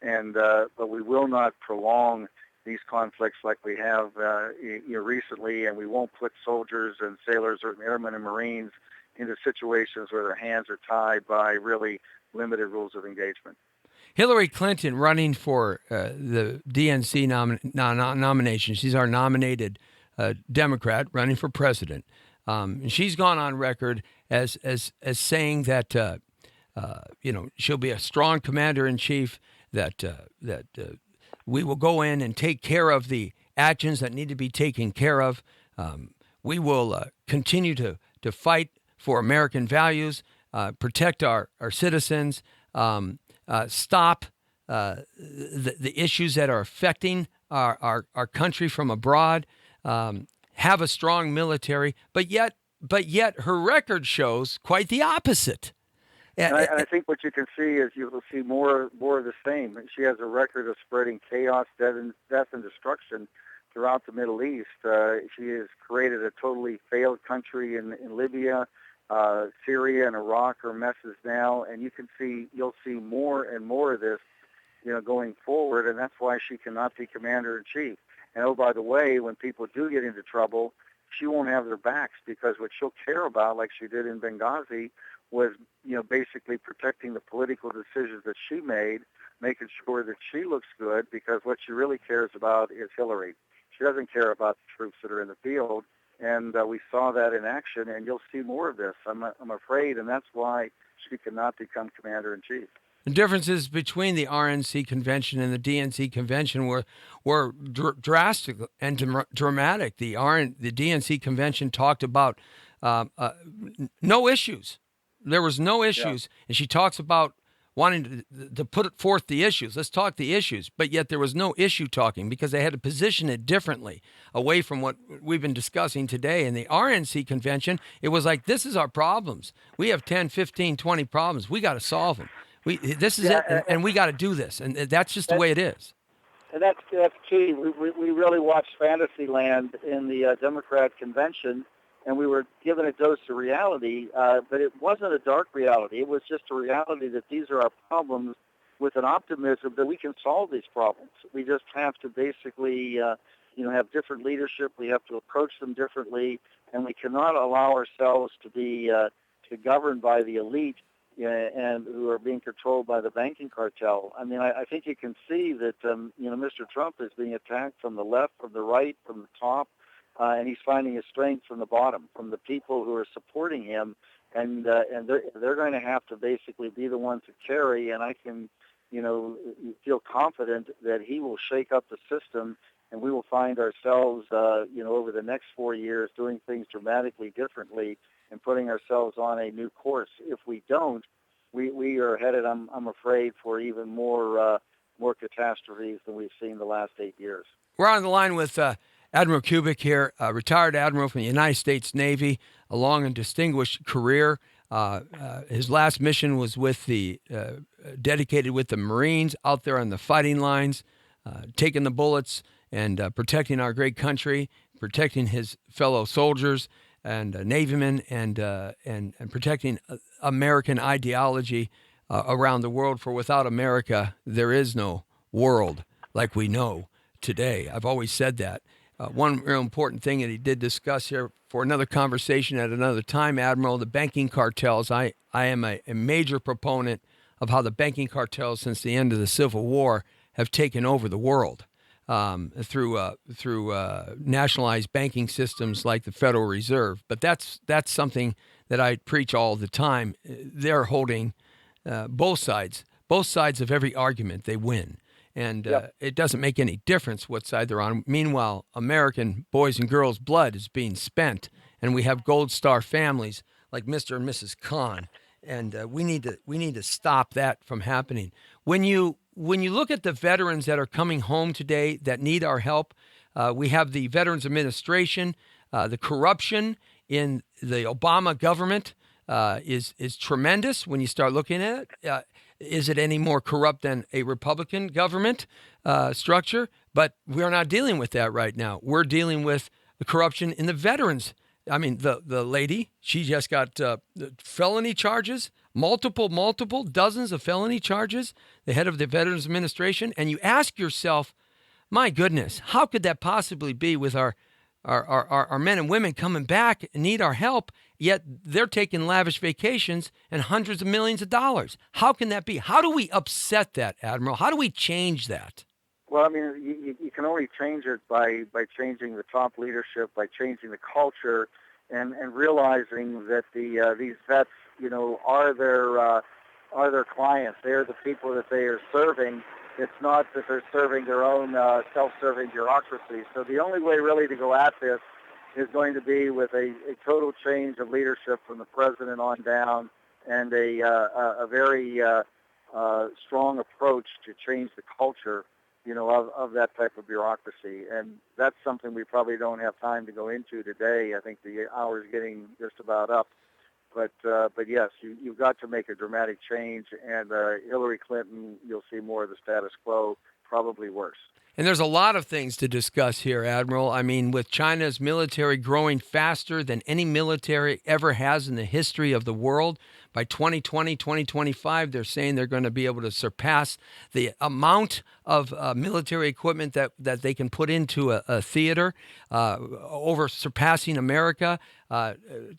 but we will not prolong these conflicts like we have recently, and we won't put soldiers and sailors or airmen and Marines into situations where their hands are tied by really limited rules of engagement. Hillary Clinton running for the DNC nomination. She's our nominated Democrat running for president. And she's gone on record as saying that she'll be a strong commander-in-chief, that we will go in and take care of the actions that need to be taken care of. We will continue to fight for American values, protect our citizens, stop the issues that are affecting our country from abroad, have a strong military, but yet her record shows quite the opposite. And I think what you can see is you will see more of the same. She has a record of spreading chaos, death, and destruction throughout the Middle East. She has created a totally failed country in Libya. Syria and Iraq are messes now, and you'll see more and more of this, going forward, and that's why she cannot be commander-in-chief. And oh, by the way, when people do get into trouble, she won't have their backs, because what she'll care about, like she did in Benghazi, was basically protecting the political decisions that she made, making sure that she looks good, because what she really cares about is Hillary. She doesn't care about the troops that are in the field, and we saw that in action, and you'll see more of this, I'm afraid, and that's why she cannot become commander-in-chief. The differences between the RNC convention and the DNC convention were drastic and dramatic. The DNC convention talked about no issues. There was no issues, and she talks about wanting to put forth the issues. Let's talk the issues, but yet there was no issue talking, because they had to position it differently, away from what we've been discussing today. In the RNC convention, it was like, this is our problems. We have 10, 15, 20 problems. We got to solve them. This is it, and we got to do this, and that's just the way it is. And that's key. We really watched Fantasyland in the Democrat convention, and we were given a dose of reality, but it wasn't a dark reality. It was just a reality that these are our problems, with an optimism that we can solve these problems. We just have to basically, have different leadership. We have to approach them differently, and we cannot allow ourselves to be governed by the elite and who are being controlled by the banking cartel. I mean, I think you can see that, Mr. Trump is being attacked from the left, from the right, from the top, and he's finding his strength from the bottom, from the people who are supporting him, and they're going to have to basically be the ones to carry, and I can, feel confident that he will shake up the system, and we will find ourselves, over the next 4 years doing things dramatically differently and putting ourselves on a new course. If we don't, we are headed, I'm afraid, for even more catastrophes than we've seen the last 8 years. We're on the line with Admiral Kubik here, a retired admiral from the United States Navy, a long and distinguished career. His last mission was dedicated with the Marines out there on the fighting lines, taking the bullets and protecting our great country, protecting his fellow soldiers and Navymen, and protecting American ideology around the world. For without America, there is no world like we know today. I've always said that. One real important thing that he did discuss here for another conversation at another time, Admiral, the banking cartels. I am a major proponent of how the banking cartels, since the end of the Civil War, have taken over the world through nationalized banking systems like the Federal Reserve. But that's something that I preach all the time. They're holding both sides of every argument. They win. And it doesn't make any difference what side they're on. Meanwhile, American boys and girls' blood is being spent, and we have Gold Star families like Mr. and Mrs. Khan, and we need to stop that from happening. When you look at the veterans that are coming home today that need our help, we have the Veterans Administration. The corruption in the Obama government is tremendous when you start looking at it. Is it any more corrupt than a Republican government structure? But we're not dealing with that right now. We're dealing with the corruption in the veterans. I mean, the lady, she just got felony charges, multiple, dozens of felony charges, the head of the Veterans Administration. And you ask yourself, my goodness, how could that possibly be with our men and women coming back and need our help, yet they're taking lavish vacations and hundreds of millions of dollars? How can that be? How do we upset that, Admiral? How do we change that? Well, I mean, you can only change it by changing the top leadership, by changing the culture, and realizing that these vets, are their clients. They're the people that they are serving. It's not that they're serving their own self-serving bureaucracy. So the only way really to go at this is going to be with a total change of leadership from the president on down, and a very strong approach to change the culture, of that type of bureaucracy. And that's something we probably don't have time to go into today. I think the hour's getting just about up. But yes, you've got to make a dramatic change, and Hillary Clinton, you'll see more of the status quo, probably worse. And there's a lot of things to discuss here, Admiral. I mean, with China's military growing faster than any military ever has in the history of the world, by 2020, 2025, they're saying they're going to be able to surpass the amount of military equipment that they can put into a theater, over surpassing America,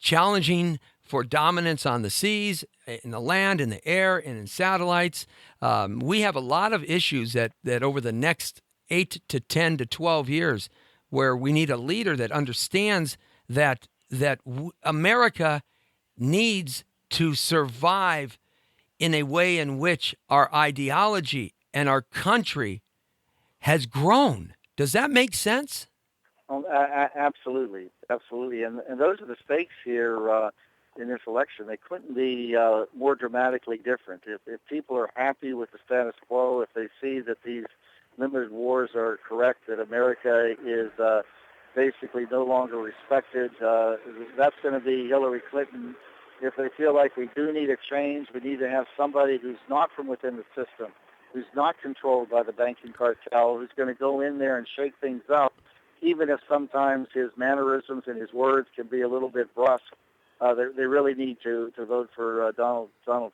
challenging for dominance on the seas, in the land, in the air, and in satellites. We have a lot of issues that over the next 8 to 10 to 12 years, where we need a leader that understands that America needs to survive in a way in which our ideology and our country has grown. Does that make sense? Oh, absolutely. And those are the stakes here in this election. They couldn't be more dramatically different. If people are happy with the status quo, if they see that these limited wars are correct, that America is basically no longer respected, that's going to be Hillary Clinton. If they feel like we do need a change, we need to have somebody who's not from within the system, who's not controlled by the banking cartel, who's going to go in there and shake things up, even if sometimes his mannerisms and his words can be a little bit brusque. They really need to vote for Donald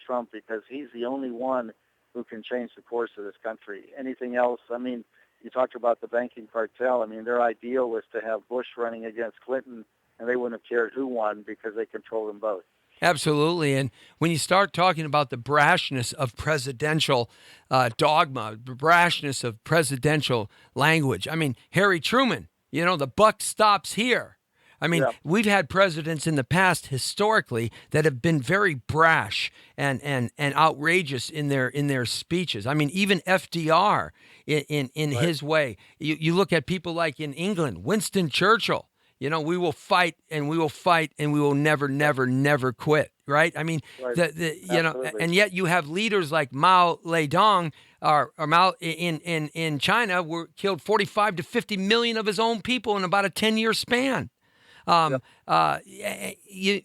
Trump, because he's the only one who can change the course of this country. Anything else, I mean, you talked about the banking cartel. I mean, their ideal was to have Bush running against Clinton, and they wouldn't have cared who won because they control them both. Absolutely. And when you start talking about the brashness of presidential dogma, the brashness of presidential language, I mean, Harry Truman, the buck stops here. I mean, We've had presidents in the past historically that have been very brash and outrageous in their speeches. I mean, even FDR in his way. You look at people like in England, Winston Churchill. We will fight and we will fight and we will never, never, never quit. Right? I mean, and yet you have leaders like Mao Zedong or Mao in China were killed 45 to 50 million of his own people in about a 10-year span.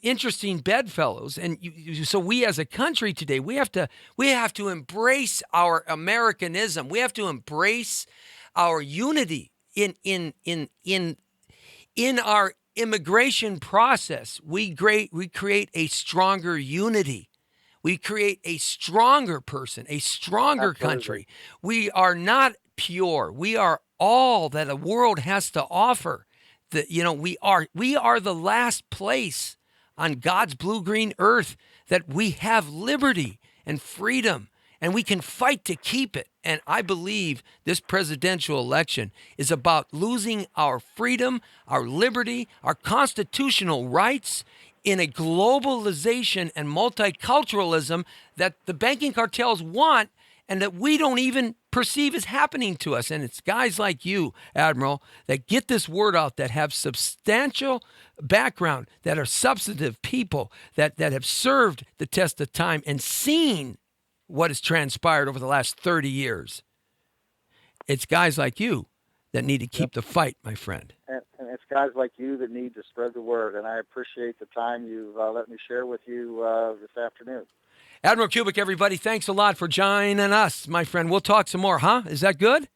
Interesting bedfellows, and so we as a country today we have to embrace our Americanism. We have to embrace our unity in our immigration process. We create a stronger unity. We create a stronger person, a stronger country. We are not pure. We are all that the world has to offer. We are the last place on God's blue-green earth that we have liberty and freedom, and we can fight to keep it. And I believe this presidential election is about losing our freedom, our liberty, our constitutional rights in a globalization and multiculturalism that the banking cartels want and that we don't even perceive is happening to us. And it's guys like you, Admiral, that get this word out, that have substantial background, that are substantive people, that have served the test of time and seen what has transpired over the last 30 years. It's guys like you that need to keep the fight, my friend. And it's guys like you that need to spread the word. And I appreciate the time you've let me share with you this afternoon. Admiral Kubik, everybody, thanks a lot for joining us, my friend. We'll talk some more, huh? Is that good?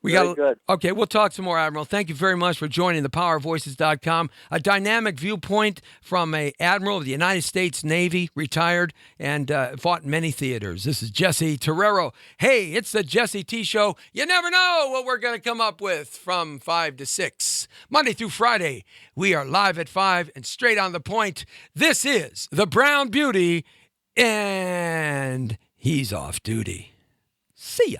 Very good. Okay, we'll talk some more, Admiral. Thank you very much for joining thepowervoices.com. A dynamic viewpoint from an admiral of the United States Navy, retired, and fought in many theaters. This is Jesse Terrero. Hey, it's the Jesse T Show. You never know what we're going to come up with from 5 to 6. Monday through Friday, we are live at 5 and straight on the point. This is the Brown Beauty, and he's off duty. See ya.